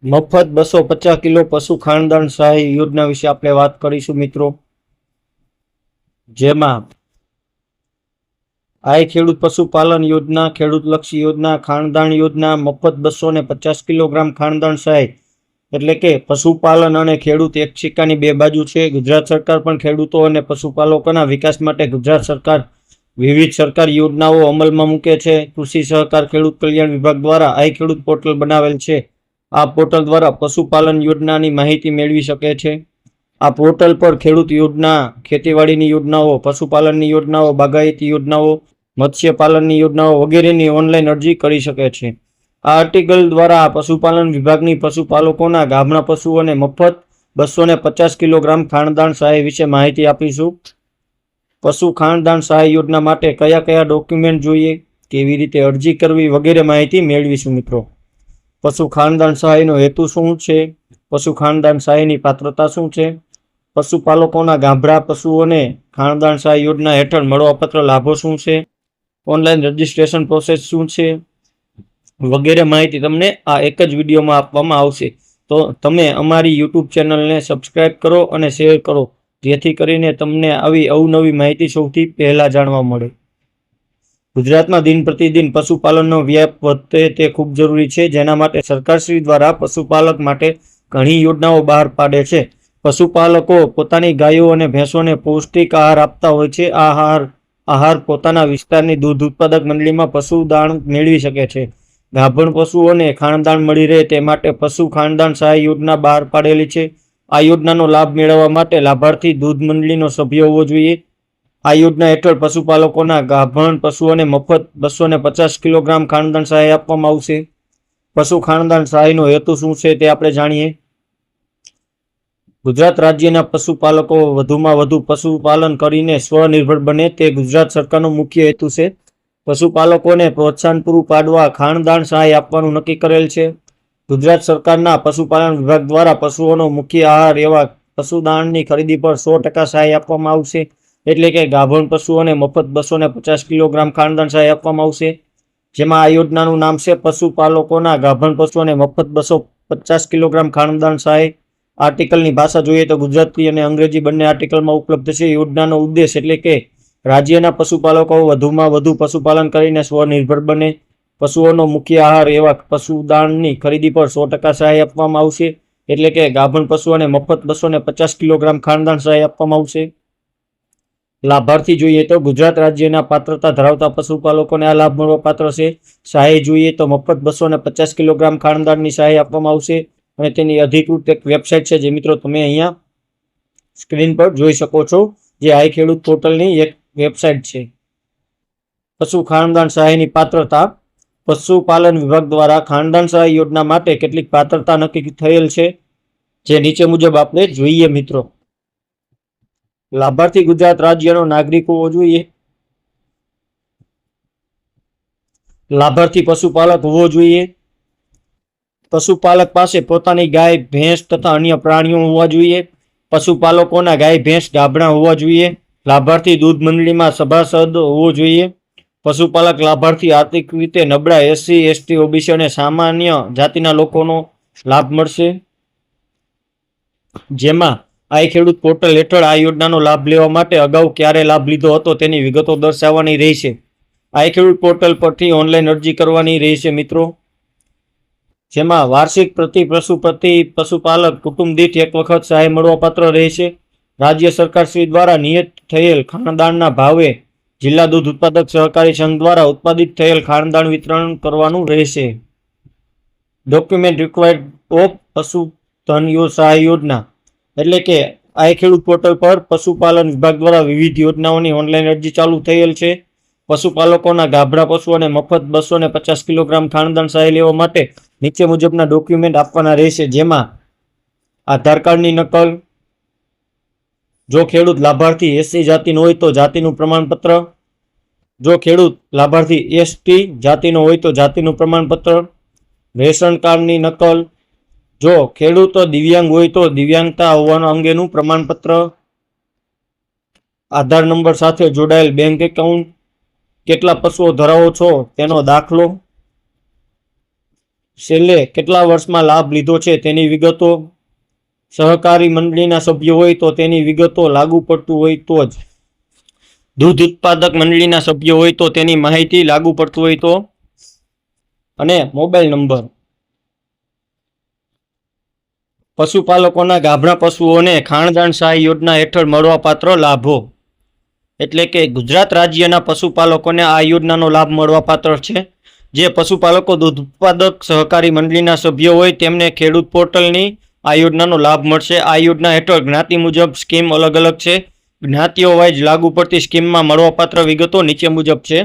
મફત 250 કિલો પશુ ખાનદાન સહાય યોજના વિશે આપણે વાત કરીશું મિત્રો। જેમાં આય ખેડૂત પશુપાલન યોજના, ખેડૂતલક્ષી યોજના, ખાનદાન યોજના, મફત 250 કિલોગ્રામ ખાનદાન સહાય એટલે કે પશુપાલન અને ખેડૂત એક સિક્કાની બે બાજુ છે। ગુજરાત સરકાર પણ ખેડૂતો અને પશુપાલકોના વિકાસ માટે ગુજરાત સરકાર વિવિધ સરકારી યોજનાઓ અમલમાં મૂકે છે। કૃષિ સહકાર ખેડૂત કલ્યાણ વિભાગ દ્વારા આય ખેડૂત પોર્ટલ બનાવેલ છે। આ પોર્ટલ દ્વારા પશુપાલન યોજનાની માહિતી મેળવી શકે છે। આ પોર્ટલ પર ખેડૂત યોજના, ખેતીવાડીની યોજનાઓ, પશુપાલનની યોજનાઓ, બાગાયતી યોજનાઓ, મત્સ્યપાલનની યોજનાઓ વગેરેની ઓનલાઈન અરજી કરી શકે છે। આ આર્ટિકલ દ્વારા પશુપાલન વિભાગની પશુપાલકોના ગાભણા પશુઓને મફત 250 કિલોગ્રામ ખાનદાન સહાય વિશે માહિતી આપીશું। પશુ ખાનદાન સહાય યોજના માટે કયા કયા ડોક્યુમેન્ટ જોઈએ, કેવી રીતે અરજી કરવી વગેરે માહિતી મેળવીશું મિત્રો। પશુ ખાનદાન સહાયનો હેતુ શું છે, પશુ ખાનદાન સહાયની પાત્રતા શું છે, પશુપાલકોના ગાભણા પશુઓને ખાનદાન સહાય યોજના હેઠળ મળવાપાત્ર લાભો શું છે, ઓનલાઈન રજીસ્ટ્રેશન પ્રોસેસ શું છે વગેરે માહિતી તમને આ એક જ વિડીયોમાં આપવામાં આવશે। તો તમે અમારી યુટ્યુબ ચેનલને સબસ્ક્રાઈબ કરો અને શેર કરો, જેથી કરીને તમને આવી અવનવી માહિતી સૌથી પહેલા જાણવા મળે। ગુજરાતમાં દિન પ્રતિદિન પશુપાલનનો વ્યાપ વધે તે ખૂબ જરૂરી છે, જેના માટે સરકારશ્રી દ્વારા પશુપાલક માટે ઘણી યોજનાઓ બહાર પાડે છે। પશુપાલકો પોતાની ગાયો અને ભેંસોને પૌષ્ટિક આહાર આપતા હોય છે। આ આહાર પોતાના વિસ્તારની દૂધ ઉત્પાદક મંડળીમાં પશુદાણ મેળવી શકે છે। ગાભણ પશુઓને ખાનદાન મળી રહે તે માટે પશુ ખાનદાન સહાય યોજના બહાર પાડેલી છે। આ યોજનાનો લાભ મેળવવા માટે લાભાર્થી દૂધ મંડળીનો સભ્ય હોવો જોઈએ। આ યોજના હેઠળ પશુપાલકોના ગાભણ પશુઓને મફત 250 કિલોગ્રામ ખાનદાન સહાય આપવામાં આવશે। પશુ ખાનદાન સહાયનો હેતુ શું છે તે આપણે જાણીએ। ગુજરાત રાજ્યના પશુપાલકો વધુમાં વધુ પશુપાલન કરીને સ્વનિર્ભર બને તે ગુજરાત સરકારનો મુખ્ય હેતુ છે। પશુપાલકોને પ્રોત્સાહન પૂરું પાડવા ખાનદાન સહાય આપવાનું નક્કી કરેલ છે। ગુજરાત સરકારના પશુપાલન વિભાગ દ્વારા પશુઓનો મુખ્ય આહાર એવા પશુદાણની ખરીદી પર 100% સહાય આપવામાં આવશે। એટલે કે ગાભણ પશુઓને મફત 250 કિલોગ્રામ ખાનદાન સહાય આપવામાં આવશે। જેમાં આ યોજનાનું નામ છે પશુપાલકોના ગાભણ પશુઓને મફત 250 કિલોગ્રામ ખાનદાન સહાય। આર્ટિકલની ભાષા જોઈએ તો ગુજરાતી અને અંગ્રેજી બંને આર્ટિકલમાં ઉપલબ્ધ છે। યોજનાનો ઉદ્દેશ એટલે કે રાજ્યના પશુપાલકો વધુમાં વધુ પશુપાલન કરીને સ્વનિર્ભર બને। પશુઓનો મુખ્ય આહાર એવા પશુદાણની ખરીદી પર 100% સહાય આપવામાં આવશે। એટલે કે ગાભણ પશુઓને મફત 250 કિલોગ્રામ ખાનદાન સહાય આપવામાં આવશે। લાભાર્થી જોઈએ તો ગુજરાત રાજ્યના પાત્રતા ધરાવતા પશુપાલકોને આ લાભ મળવા પાત્ર છે। સહાય જોઈએ તો મફત 250 કિલોગ્રામ ખાનદાનની સહાય આપવામાં આવશે અને તેની અધિકૃત એક વેબસાઇટ છે, જે મિત્રો તમે અહીંયા સ્ક્રીન પર જોઈ શકો છો, જે આય ખેડૂત પોર્ટલની એક વેબસાઇટ છે। પશુ ખાનદાન સહાયની પાત્રતા। પશુપાલન વિભાગ દ્વારા ખાનદાન સહાય યોજના માટે કેટલીક પાત્રતા નક્કી થયેલ છે, જે નીચે મુજબ આપણે જોઈએ મિત્રો। લાભાર્થી ગુજરાત રાજ્યનો નાગરિક હોવો જોઈએ। લાભાર્થી પશુપાલક હોવો જોઈએ। પશુપાલક પાસે પોતાની ગાય, ભેંસ તથા અન્ય પ્રાણીઓ હોવા જોઈએ। પશુપાલકોના ગાય, ભેંસ ગાભણા હોવા જોઈએ। લાભાર્થી દૂધ મંડળીમાં સભાસદ હોવો જોઈએ। પશુપાલક લાભાર્થી આર્થિક રીતે નબળા SC, ST, OBC અને સામાન્ય જાતિના લોકોનો લાભ મળશે। જેમાં આય ખેડૂત પોર્ટલ હેઠળ આ યોજનાનો લાભ લેવા માટે અગાઉ ક્યારે લાભ લીધો હતો તેની વિગતો દર્શાવવાની રહેશે। આય ખેડૂત પોર્ટલ પરથી ઓનલાઈન અરજી કરવાની રહેશે મિત્રો। જેમાં વાર્ષિક પ્રતિ પશુપાલક કુટુંબ દીઠ એક વખત સહાય મળવાપાત્ર રહેશે। રાજ્ય સરકાર શ્રી દ્વારા નિયત થયેલ ખાનદાનના ભાવે જિલ્લા દૂધ ઉત્પાદક સહકારી સંઘ દ્વારા ઉત્પાદિત થયેલ ખાનદાન વિતરણ કરવાનું રહેશે। ડોક્યુમેન્ટ રિક્વાયર્ડ ઓફ પશુધન સહાય યોજના એટલે કે આય ખેડૂત પોર્ટલ પર પશુપાલન વિભાગ દ્વારા વિવિધ યોજનાઓની ઓનલાઈન અરજી ચાલુ થયેલ છે। પશુપાલકોના ગાભણા પશુઓને મફત 250 કિલોગ્રામ ખાનદાન સહાય લેવા માટે નીચે મુજબના ડોક્યુમેન્ટ આપવાના રહેશે। જેમાં આધાર કાર્ડની નકલ, જો ખેડૂત લાભાર્થી SC જાતિનો હોય તો જાતિનું પ્રમાણપત્ર, જો ખેડૂત લાભાર્થી ST જાતિનો હોય તો જાતિનું પ્રમાણપત્ર, રેશન કાર્ડની નકલ, જો ખેડૂત દિવ્યાંગ હોય તો દિવ્યાંગતા હોવાના અંગેનું પ્રમાણપત્ર, આધાર નંબર સાથે જોડાયેલ બેંક એકાઉન્ટ, કેટલા પશુઓ ધરાવો છો તેનો દાખલો, છેલ્લે કેટલા વર્ષમાં લાભ લીધો છે તેની વિગતો, સહકારી મંડળીના સભ્ય હોય તો તેની વિગતો, લાગુ પડતું હોય તો જ, દૂધ ઉત્પાદક મંડળીના સભ્ય હોય તો તેની માહિતી, લાગુ પડતું હોય તો, અને મોબાઈલ નંબર. પશુપાલકોના ગાભણા પશુઓને ખાણદાન સહાય યોજના હેઠળ મળવાપાત્ર લાભો. એટલે કે ગુજરાત રાજ્યના પશુપાલકોને આ યોજનાનો લાભ મળવાપાત્ર છે. જે પશુપાલકો દૂધ ઉત્પાદક સહકારી મંડળીના સભ્ય હોય તેમને ખેડૂત પોર્ટલની આ યોજનાનો લાભ મળશે. આ યોજના હેઠળ જ્ઞાતિ મુજબ સ્કીમ અલગ અલગ છે. જ્ઞાતિઓ વાઇઝ લાગુ પડતી સ્કીમમાં મળવાપાત્ર વિગતો નીચે મુજબ છે.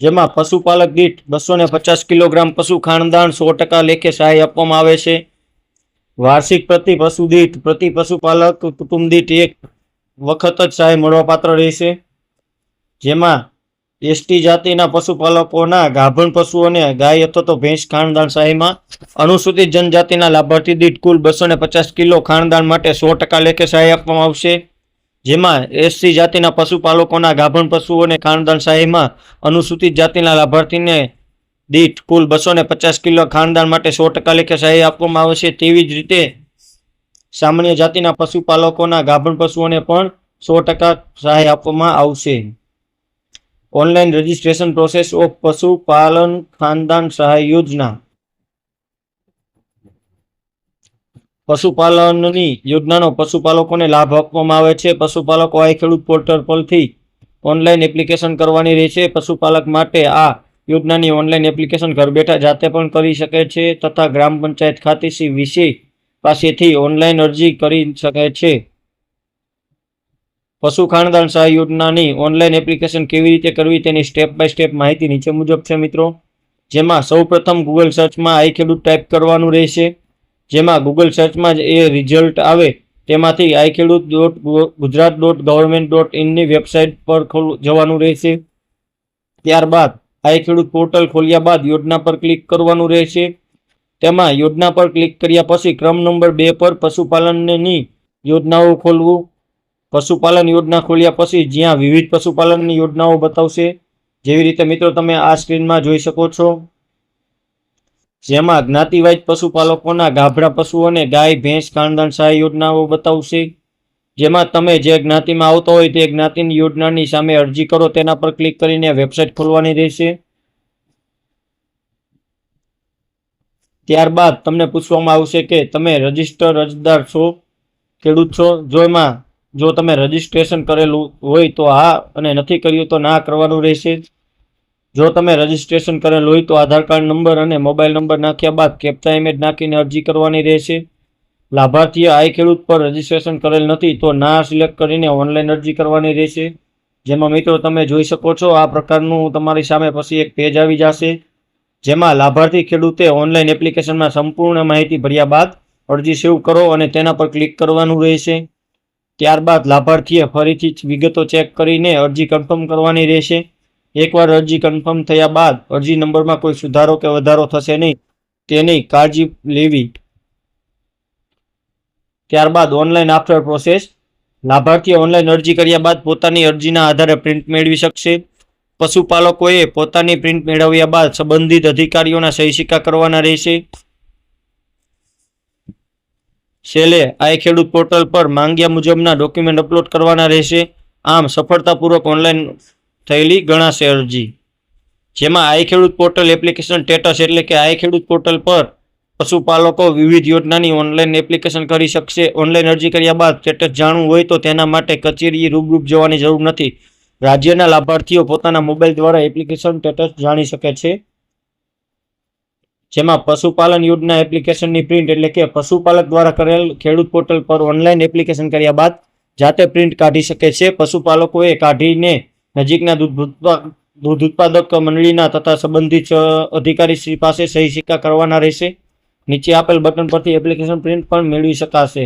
જેમાં પશુપાલક દીઠ 250 કિલોગ્રામ પશુ ખાણદાણ 100% લેખે સહાય આપવામાં આવે છે. વાર્ષિક પ્રતિ પશુ દીઠ પ્રતિ પશુપાલક કુટુંબ દીઠ એક વખત જ સહાય મળવાપાત્ર રહેશે. જેમાં એસટી જાતિના પશુપાલકોના ગાભણ પશુઓને ગાય અથવા તો ભેંસ ખાણદાન સહાયમાં, અનુસૂચિત જનજાતિના લાભાર્થી દીઠ કુલ 250 કિલો ખાણદાન માટે 100% લેખે સહાય આપવામાં આવશે. જેમાં એસસી જાતિના પશુપાલકોના ગાભણ પશુઓને ખાણદાન સહાયમાં અનુસૂચિત જાતિના લાભાર્થીને દીઠ કુલ 250 કિલો ખાણદાન માટે 100% લેખે સહાય આપવામાં આવે છે. તેવી જ રીતે સામાન્ય જાતિના પશુપાલકોના ગાભણ પશુઓને પણ 100% સહાય આપવામાં આવશે. ઓનલાઈન રજિસ્ટ્રેશન પ્રોસેસ ઓફ પશુપાલન ખાનદાન સહાય યોજના. પશુપાલનની યોજનાનો પશુપાલકોને લાભ આપવામાં આવે છે. પશુપાલકો આ ખેડૂત પોર્ટલ પરથી ઓનલાઈન એપ્લિકેશન કરવાની રહેશે. પશુપાલક માટે આ યોજનાની ઓનલાઈન એપ્લિકેશન ઘર બેઠા જાતે પણ કરી શકે છે તથા ગ્રામ પંચાયત ખાતે વિશે પાસેથી ઓનલાઈન અરજી કરી શકે છે. પશુ ખાણદાન સહાય યોજનાની ઓનલાઈન એપ્લિકેશન કેવી રીતે કરવી તેની સ્ટેપ બાય સ્ટેપ માહિતી નીચે મુજબ છે મિત્રો. જેમાં સૌપ્રથમ ગૂગલ સર્ચમાં આઈ ખેડૂત ટાઈપ કરવાનું રહેશે. જેમાં ગૂગલ સર્ચમાં જ એ રિઝલ્ટ આવે તેમાંથી iKheduत.gujarat.government.in ની વેબસાઇટ પર જવાનું રહેશે. ત્યારબાદ આઈ ખેડૂત પોર્ટલ ખોલ્યા બાદ યોજના પર ક્લિક કરવાનું રહેશે. તેમાં યોજના પર ક્લિક કર્યા પછી ક્રમ નંબર 2 પર પશુપાલનની યોજનાઓ ખોલવું. પશુપાલન યોજના ખોલ્યા પછી જ્યાં વિવિધ પશુપાલનની યોજનાઓ બતાવશે, જેવી રીતે મિત્રો તમે આ સ્ક્રીનમાં જોઈ શકો છો. જેમાં જ્ઞાતિવાઇઝ પશુપાલકોના ગાભણા પશુઓને ગાય ભેંસ ખાનદાન સહાય યોજનાઓ બતાવશે. જેમાં તમે જે જ્ઞાતિમાં આવતો હોય તે જ્ઞાતિની યોજનાની સામે અરજી કરો તેના પર ક્લિક કરીને વેબસાઇટ ખોલવાની રહેશે. ત્યારબાદ તમને પૂછવામાં આવશે કે તમે રજિસ્ટર અરજદાર છો, ખેડૂત છો. જો તમે રજિસ્ટ્રેશન કરેલું હોય તો હા, અને નથી કર્યું તો ના કરવાનું રહેશે. જો તમે રજિસ્ટ્રેશન કરેલું હોય તો આધાર કાર્ડ નંબર અને મોબાઈલ નંબર નાખ્યા બાદ કેપ્ચા ઇમેજ નાખીને અરજી કરવાની રહેશે. લાભાર્થીએ આઈ ખેડૂત પર રજિસ્ટ્રેશન કરેલ નથી તો ના સિલેક્ટ કરીને ઓનલાઈન અરજી કરવાની રહેશે. જેમાં મિત્રો તમે જોઈ શકો છો આ પ્રકારનું તમારી સામે પછી એક પેજ આવી જશે. જેમાં લાભાર્થી ખેડૂતે ઓનલાઈન એપ્લિકેશનમાં સંપૂર્ણ માહિતી ભર્યા બાદ અરજી સેવ કરો અને તેના પર ક્લિક કરવાનું રહેશે. ત્યારબાદ લાભાર્થીએ ફરીથી વિગતો ચેક કરીને અરજી કન્ફર્મ કરવાની રહેશે. એકવાર અરજી કન્ફર્મ થયા બાદ અરજી નંબરમાં કોઈ સુધારો કે વધારો થશે નહીં તેની કાળજી લેવી. ત્યારબાદ ઓનલાઈન આફ્ટર પ્રોસેસ. લાભાર્થીએ ઓનલાઈન અરજી કર્યા બાદ પોતાની અરજીના આધારે પ્રિન્ટ મેળવી શકશે. પશુપાલકોએ પોતાની પ્રિન્ટ મેળવ્યા બાદ સંબંધિત અધિકારીઓના સહી સિક્કા કરવાના રહેશે. છેલ્લે આઈ ખેડૂત પોર્ટલ પર માંગ્યા મુજબના ડોક્યુમેન્ટ અપલોડ કરવાના રહેશે. આમ સફળતાપૂર્વક ઓનલાઈન થયેલી ગણાશે અરજી. જેમાં આઈ ખેડૂત પોર્ટલ એપ્લિકેશન સ્ટેટસ એટલે કે આઈ ખેડૂત પોર્ટલ પર પશુપાલકો વિવિધ યોજનાની ઓનલાઈન એપ્લિકેશન કરી શકશે. ઓનલાઈન અરજી કર્યા બાદ સ્ટેટસ જાણવું હોય તો તેના માટે કચેરીએ રૂબરૂ જવાની જરૂર નથી. રાજ્યના લાભાર્થીઓ પોતાના મોબાઈલ દ્વારા એપ્લિકેશન સ્ટેટસ જાણી શકે છે. જેમાં પશુપાલન યોજના એપ્લિકેશનની પ્રિન્ટ એટલે કે પશુપાલક દ્વારા કરેલ ખેડૂત પોર્ટલ પર ઓનલાઈન એપ્લિકેશન કર્યા બાદ જાતે પ્રિન્ટ કાઢી શકે છે. પશુપાલકોએ કાઢીને નજીકના દૂધ ઉત્પાદક મંડળીના તથા સંબંધિત અધિકારી શ્રી પાસે સહી સિક્કા કરવાના રહેશે. નીચે આપેલ બટન પરથી એપ્લિકેશન પ્રિન્ટ પણ મેળવી શકાશે.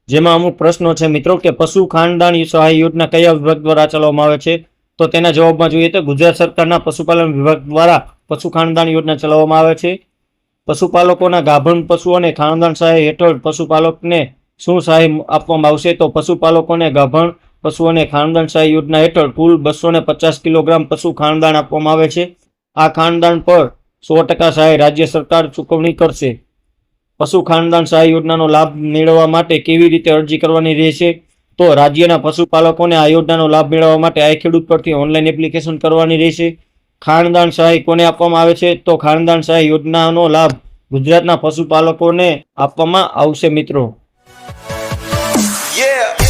જેમાં અમુક પ્રશ્નો છે મિત્રો કે પશુ ખાનદાન સહાય યોજના કયા વિભાગ દ્વારા ચલાવવામાં આવે છે, તો તેના જવાબમાં જોઈએ તો ગુજરાત સરકારના પશુપાલન વિભાગ દ્વારા પશુ ખાનદાન યોજના ચલાવવામાં આવે છે. પશુપાલકોના ગાભણ પશુઓને ખાનદાન સહાય હેઠળ પશુપાલકને શું સહાય આપવામાં આવશે, તો પશુપાલકોને ગાભણ પશુઓને ખાનદાન સહાય યોજના હેઠળ કુલ 250 કિલોગ્રામ પશુ ખાનદાન આપવામાં આવે છે. આ ખાનદાન પર 100% સહાય રાજ્ય સરકાર ચૂકવણી કરશે। પશુ ખાનદાન સહાય યોજનાનો લાભ મેળવવા માટે કેવી રીતે અરજી કરવાની રહેશે? તો રાજ્યના પશુપાલકોને આ યોજનાનો લાભ મેળવવા માટે આઈ ખેડૂત પરથી ઓનલાઈન એપ્લિકેશન કરવાની રહેશે। ખાનદાન સહાય કોને આપવામાં આવે છે? તો ખાનદાન સહાય યોજનાનો લાભ ગુજરાતના પશુપાલકોને આપવામાં આવશે મિત્રો। Yeah.